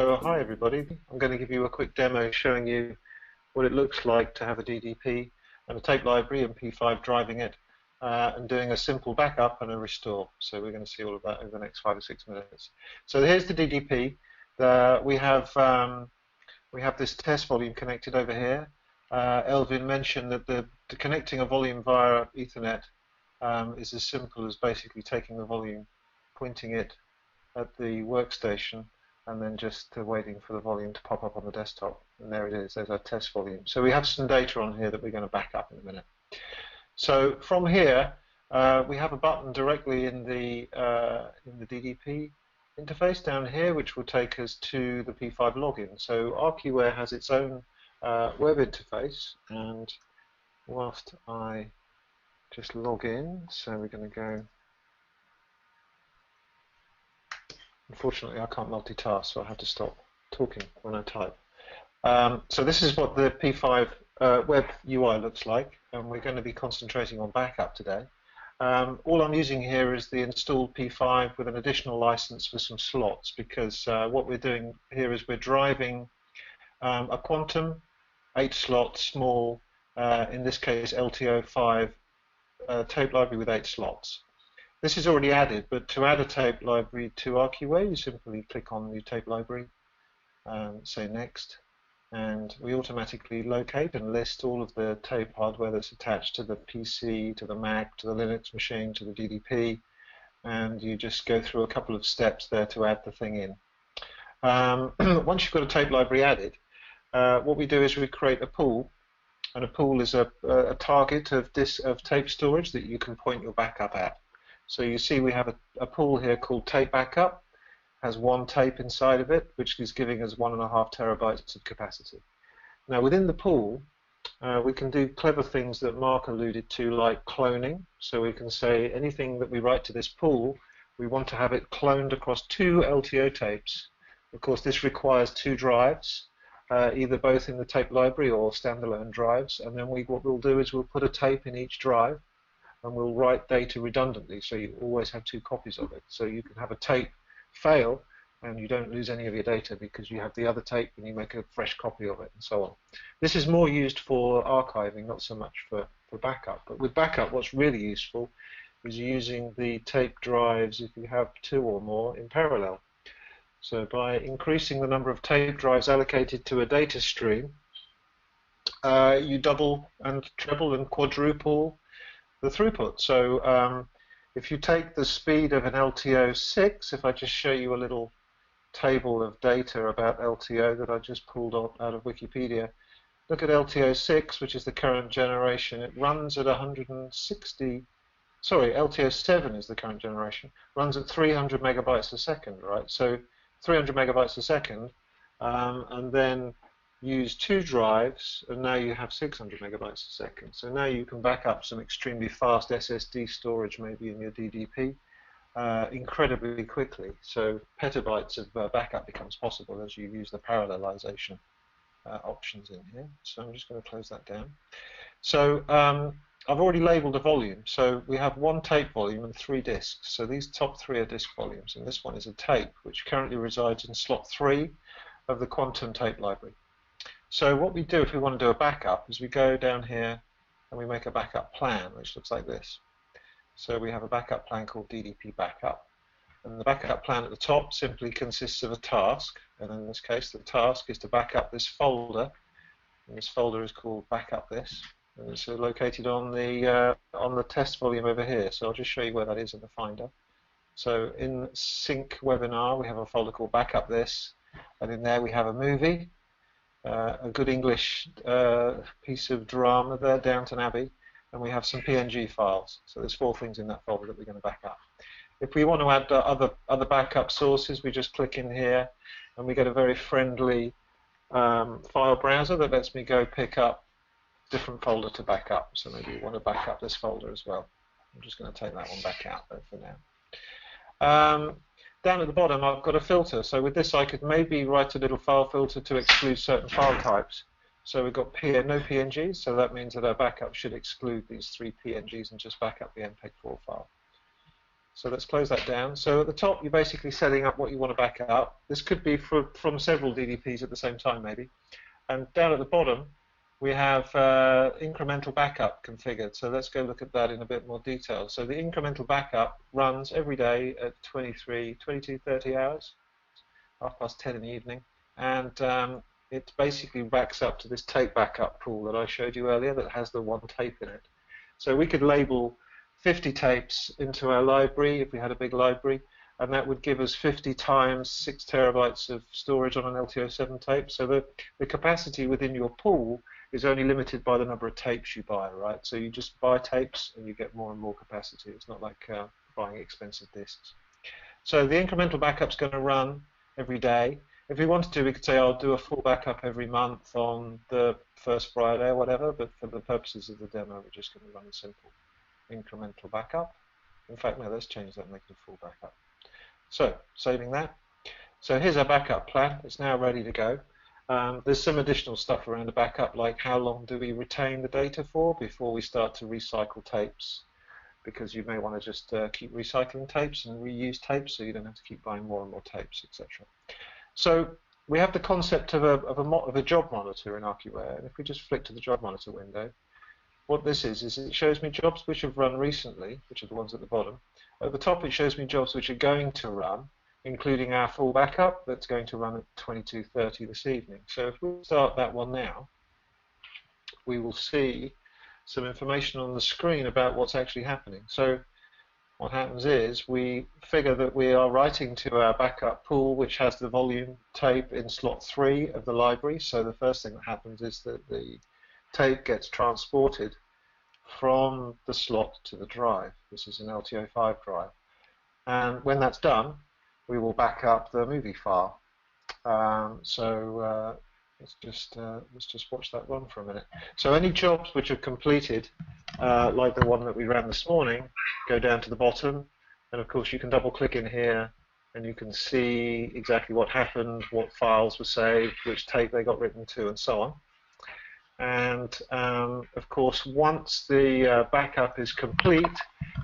So hi everybody, I'm going to give you a quick demo showing you what it looks like to have a DDP and a tape library and P5 driving it and doing a simple backup and a restore. So we're going to see all of that over the next 5 or 6 minutes. So here's the DDP. We have this test volume connected over here. Elvin mentioned that the connecting a volume via Ethernet is as simple as basically taking the volume, pointing it at the workstation, and then just waiting for the volume to pop up on the desktop. And there it is, there's our test volume. So we have some data on here that we're going to back up in a minute. So from here, we have a button directly in the DDP interface down here, which will take us to the P5 login. So RQware has its own web interface, and whilst I just log in, so we're going to go. Unfortunately, I can't multitask, so I have to stop talking when I type. So this is what the P5 web UI looks like, and we're going to be concentrating on backup today. All I'm using here is the installed P5 with an additional license for some slots, because what we're doing here is we're driving a quantum 8-slot small, in this case LTO5 tape library with 8 slots. This is already added, but to add a tape library to RQware, you simply click on New Tape Library, say Next, and we automatically locate and list all of the tape hardware that's attached to the PC, to the Mac, to the Linux machine, to the DDP, and you just go through a couple of steps there to add the thing in. Once you've got a tape library added, what we do is we create a pool, and a pool is a target of tape storage that you can point your backup at. So you see we have a pool here called Tape Backup, has 1 tape inside of it, which is giving us 1.5 terabytes of capacity. Now within the pool, we can do clever things that Mark alluded to, like cloning. So we can say anything that we write to this pool, we want to have it cloned across 2 LTO tapes. Of course, this requires 2 drives, either both in the tape library or standalone drives. And then what we'll do is we'll put a tape in each drive, and we'll write data redundantly, so you always have 2 copies of it. So you can have a tape fail, and you don't lose any of your data because you have the other tape and you make a fresh copy of it, and so on. This is more used for archiving, not so much for backup. But with backup, what's really useful is using the tape drives if you have 2 or more in parallel. So by increasing the number of tape drives allocated to a data stream, you double and treble and quadruple the throughput. So if you take the speed of an LTO6, if I just show you a little table of data about LTO that I just pulled out of Wikipedia, look at LTO6, which is the current generation. It runs at 160, sorry, LTO7 is the current generation, runs at 300 megabytes a second, right? So 300 megabytes a second, and then use 2 drives, and now you have 600 megabytes a second. So now you can back up some extremely fast SSD storage, maybe in your DDP, incredibly quickly. So petabytes of backup becomes possible as you use the parallelization options in here. So I'm just going to close that down. So I've already labeled a volume. So we have 1 tape volume and 3 disks. So these top 3 are disk volumes, and this one is a tape, which currently resides in slot 3 of the quantum tape library. So what we do if we want to do a backup is we go down here and we make a backup plan, which looks like this. So we have a backup plan called DDP Backup. And the backup plan at the top simply consists of a task. And in this case, the task is to back up this folder. And this folder is called Backup This. And it's located on the test volume over here. So I'll just show you where that is in the Finder. So in Sync Webinar, we have a folder called Backup This. And in there we have a movie. A good English piece of drama there, Downton Abbey, and we have some PNG files. So there's 4 things in that folder that we're going to back up. If we want to add other backup sources, we just click in here, and we get a very friendly file browser that lets me go pick up different folder to back up. So maybe we want to back up this folder as well. I'm just going to take that one back out there for now. Down at the bottom, I've got a filter. So with this, I could maybe write a little file filter to exclude certain file types. So we've got no PNGs, so that means that our backup should exclude these 3 PNGs and just back up the MPEG-4 file. So let's close that down. So at the top, you're basically setting up what you want to back up. This could be from several DDPs at the same time, maybe. And down at the bottom, we have incremental backup configured. So let's go look at that in a bit more detail. So the incremental backup runs every day at 22:30 hours, 10:30 in the evening. And it basically backs up to this tape backup pool that I showed you earlier that has the one tape in it. So we could label 50 tapes into our library if we had a big library, and that would give us 50 times 6 terabytes of storage on an LTO7 tape. So the capacity within your pool is only limited by the number of tapes you buy, right? So you just buy tapes and you get more and more capacity. It's not like buying expensive disks. So the incremental backup's going to run every day. If we wanted to, we could say I'll do a full backup every month on the first Friday or whatever, but for the purposes of the demo, we're just going to run a simple incremental backup. In fact, no, let's change that and make it a full backup. So, saving that. So here's our backup plan. It's now ready to go. There's some additional stuff around the backup, like how long do we retain the data for before we start to recycle tapes, because you may want to just keep recycling tapes and reuse tapes so you don't have to keep buying more and more tapes, etc. So we have the concept of a job monitor in ArchiWare, and if we just flick to the job monitor window, what this is it shows me jobs which have run recently, which are the ones at the bottom. At the top, it shows me jobs which are going to run, including our full backup that's going to run at 22:30 this evening. So if we start that one now, we will see some information on the screen about what's actually happening. So what happens is we figure that we are writing to our backup pool, which has the volume tape in slot 3 of the library. So the first thing that happens is that the tape gets transported from the slot to the drive. This is an LTO5 drive. And when that's done, we will back up the movie file. Let's just watch that run for a minute. So any jobs which are completed, like the one that we ran this morning, go down to the bottom. And of course, you can double click in here and you can see exactly what happened, what files were saved, which tape they got written to, and so on. And of course, once the backup is complete,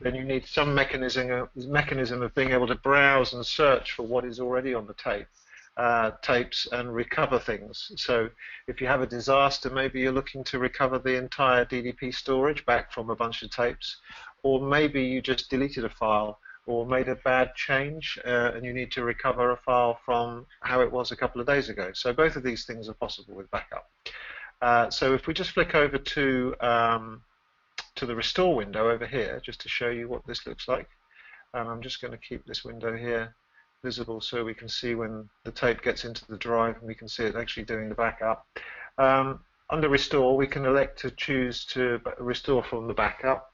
then you need some mechanism of being able to browse and search for what is already on the tapes and recover things. So if you have a disaster, maybe you're looking to recover the entire DDP storage back from a bunch of tapes, or maybe you just deleted a file or made a bad change and you need to recover a file from how it was a couple of days ago. So both of these things are possible with backup. So if we just flick over to the restore window over here, just to show you what this looks like, I'm just going to keep this window here visible so we can see when the tape gets into the drive and we can see it actually doing the backup. Under restore, we can elect to choose to restore from the backup.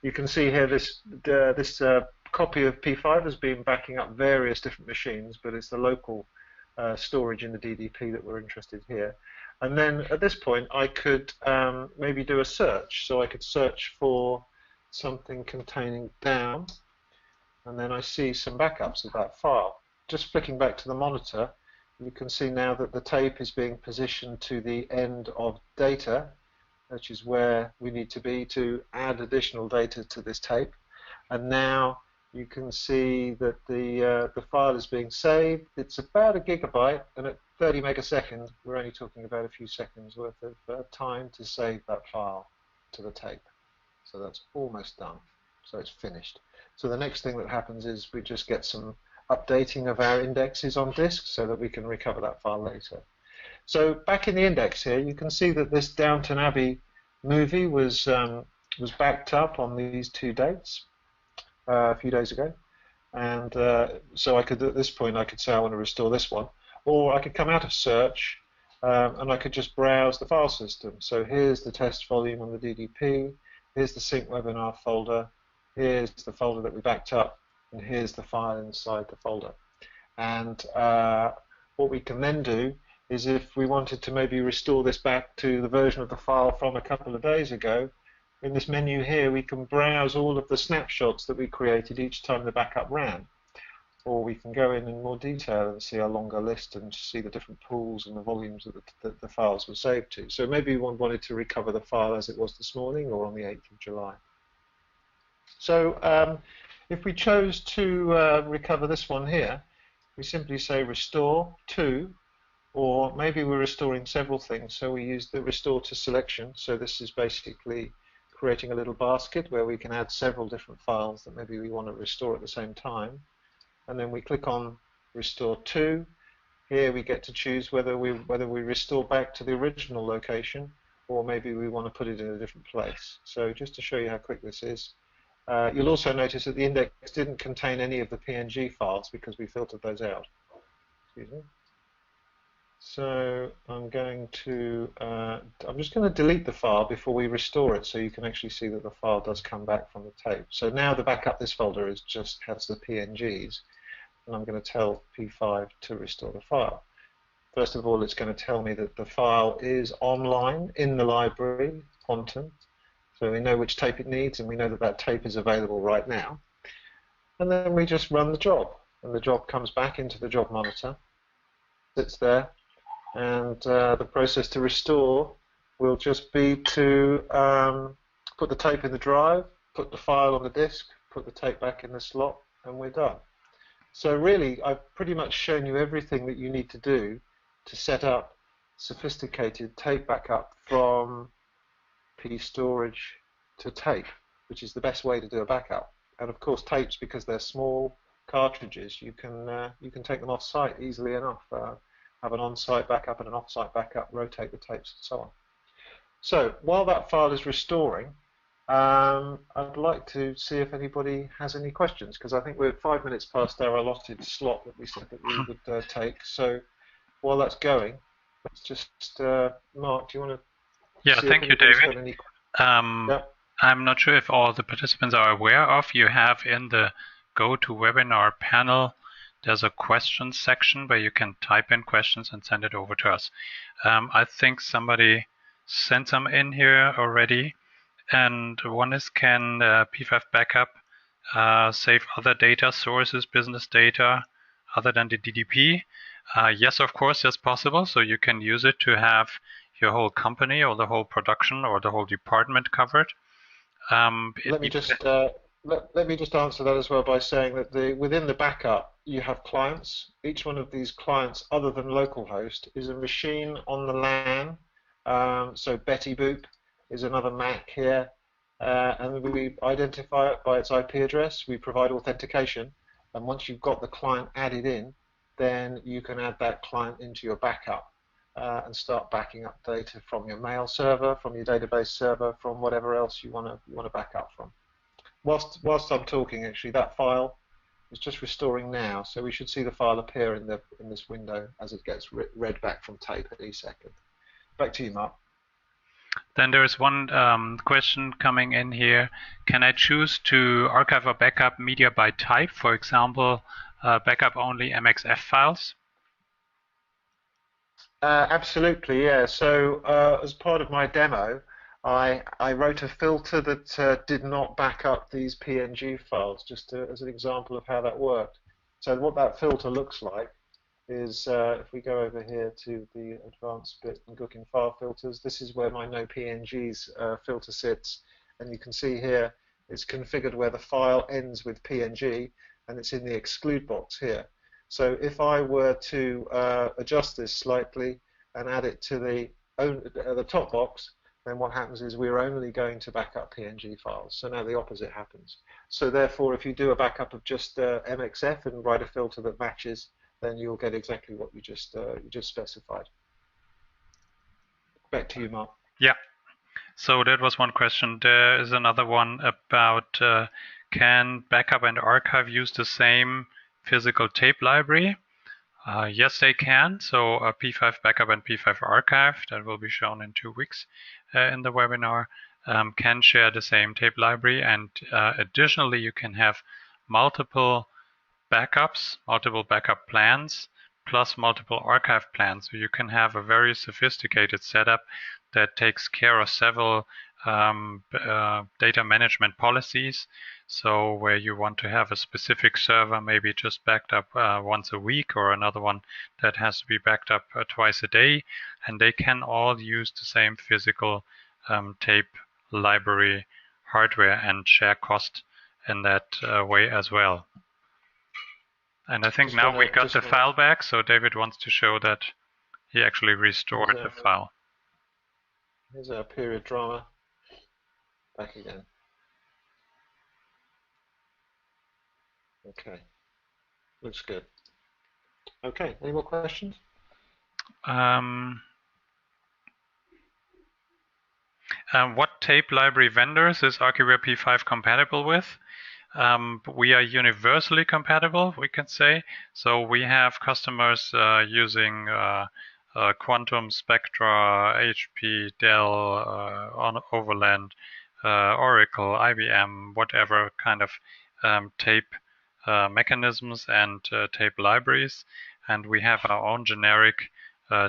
You can see here this copy of P5 has been backing up various different machines, but it's the local storage in the DDP that we're interested here. And then at this point, I could maybe do a search. So I could search for something containing down, and then I see some backups of that file. Just flicking back to the monitor, you can see now that the tape is being positioned to the end of data, which is where we need to be to add additional data to this tape. And now you can see that the file is being saved. It's about 1 gigabyte, and at 30 megaseconds, we're only talking about a few seconds worth of time to save that file to the tape. So that's almost done. So it's finished. So the next thing that happens is we just get some updating of our indexes on disk so that we can recover that file later. So back in the index here, you can see that this Downton Abbey movie was backed up on these 2 dates a few days ago. And so I could, at this point, I could say I want to restore this one. Or I could come out of search and I could just browse the file system. So here's the test volume on the DDP, here's the sync webinar folder, here's the folder that we backed up, and here's the file inside the folder. And what we can then do is if we wanted to maybe restore this back to the version of the file from a couple of days ago, in this menu here we can browse all of the snapshots that we created each time the backup ran. Or we can go in more detail and see a longer list and see the different pools and the volumes that the files were saved to. So maybe one wanted to recover the file as it was this morning or on the 8th of July. So If we chose to recover this one here, we simply say restore to, or maybe we're restoring several things, so we use the restore to selection. So this is basically creating a little basket where we can add several different files that maybe we want to restore at the same time. And then we click on restore to. Here we get to choose whether we restore back to the original location, or maybe we want to put it in a different place. So just to show you how quick this is, you'll also notice that the index didn't contain any of the PNG files because we filtered those out. Excuse me. So I'm just going to delete the file before we restore it, so you can actually see that the file does come back from the tape. So now the backup this folder has the PNGs, and I'm going to tell P5 to restore the file. First of all, it's going to tell me that the file is online in the library, Quantum. So we know which tape it needs, and we know that that tape is available right now. And then we just run the job, and the job comes back into the job monitor, sits there, and the process to restore will just be to put the tape in the drive, put the file on the disk, put the tape back in the slot, and we're done. So really, I've pretty much shown you everything that you need to do to set up sophisticated tape backup from P storage to tape, which is the best way to do a backup. And of course, tapes, because they're small cartridges, you can take them off site easily enough. Have an on-site backup and an off-site backup, rotate the tapes, and so on. So while that file is restoring, I'd like to see if anybody has any questions, because I think we're 5 minutes past our allotted slot that we said that we would take. So while that's going, let's just, Mark, do you want to? Yeah, thank you, David. I'm not sure if all the participants are aware of, you have in the GoToWebinar panel, there's a questions section where you can type in questions and send it over to us. I think somebody sent some in here already. And one is, can P5 backup save other data sources, business data, other than the DDP? Yes, of course, that's possible. So you can use it to have your whole company or the whole production or the whole department covered. Let me just answer that as well by saying that within the backup you have clients. Each one of these clients, other than localhost, is a machine on the LAN. So Betty Boop is another Mac here, and we identify it by its IP address. We provide authentication, and once you've got the client added in, then you can add that client into your backup and start backing up data from your mail server, from your database server, from whatever else you want to back up from. Whilst I'm talking, actually, that file is just restoring now, so we should see the file appear in this window as it gets read back from tape at each second. Back to you, Mark. Then there is one question coming in here. Can I choose to archive or backup media by type, for example, backup only MXF files? Absolutely, yeah. So as part of my demo, I wrote a filter that did not back up these PNG files, just as an example of how that worked. So what that filter looks like is, if we go over here to the advanced bit and look in file filters, this is where my no PNGs filter sits, and you can see here it's configured where the file ends with PNG, and it's in the exclude box here. So if I were to adjust this slightly and add it to the top box, then what happens is we're only going to back up PNG files. So now the opposite happens. So therefore, if you do a backup of just MXF and write a filter that matches, then you'll get exactly what you just specified. Back to you, Mark. Yeah. So that was one question. There is another one about can backup and archive use the same physical tape library? Yes, they can. So P5 backup and P5 archive, that will be shown in 2 weeks in the webinar, can share the same tape library. And additionally, you can have multiple backups, multiple backup plans, plus multiple archive plans. So you can have a very sophisticated setup that takes care of several data management policies. So where you want to have a specific server maybe just backed up once a week, or another one that has to be backed up twice a day, and they can all use the same physical tape library hardware and share cost in that way as well. And I think Just now we got the file back, so David wants to show that he actually restored the file. Here's our period drama. Back again. Okay. Looks good. Okay, any more questions? What tape library vendors is Archivare P5 compatible with? We are universally compatible, we can say. So we have customers using Quantum, Spectra, HP, Dell, Overland, Oracle, IBM, whatever kind of tape mechanisms and tape libraries. And we have our own generic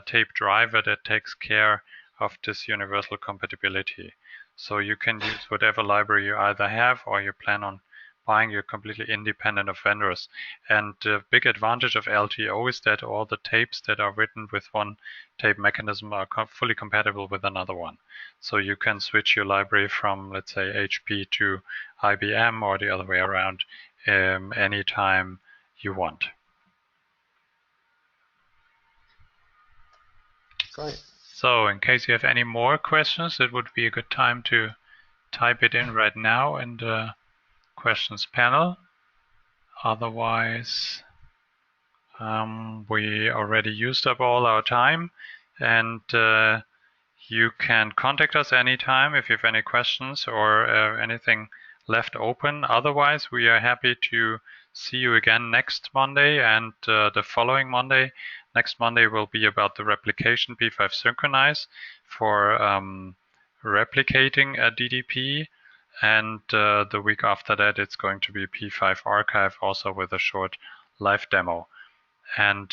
tape driver that takes care of this universal compatibility. So you can use whatever library you either have or you plan on buying. You're completely independent of vendors. And the big advantage of LTO is that all the tapes that are written with one tape mechanism are fully compatible with another one. So you can switch your library from, let's say, HP to IBM or the other way around anytime you want. Great. So in case you have any more questions, it would be a good time to type it in right now in the questions panel. Otherwise, we already used up all our time, and you can contact us anytime if you have any questions or anything left open. Otherwise, we are happy to see you again next Monday and the following Monday. Next Monday will be about the replication P5 synchronize for replicating a DDP. And the week after that, it's going to be P5 archive, also with a short live demo. And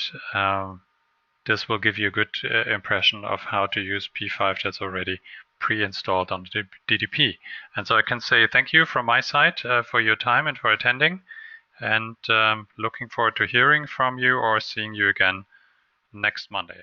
this will give you a good impression of how to use P5 that's already pre-installed on the DDP. And so I can say thank you from my side for your time and for attending. And looking forward to hearing from you or seeing you again next Monday.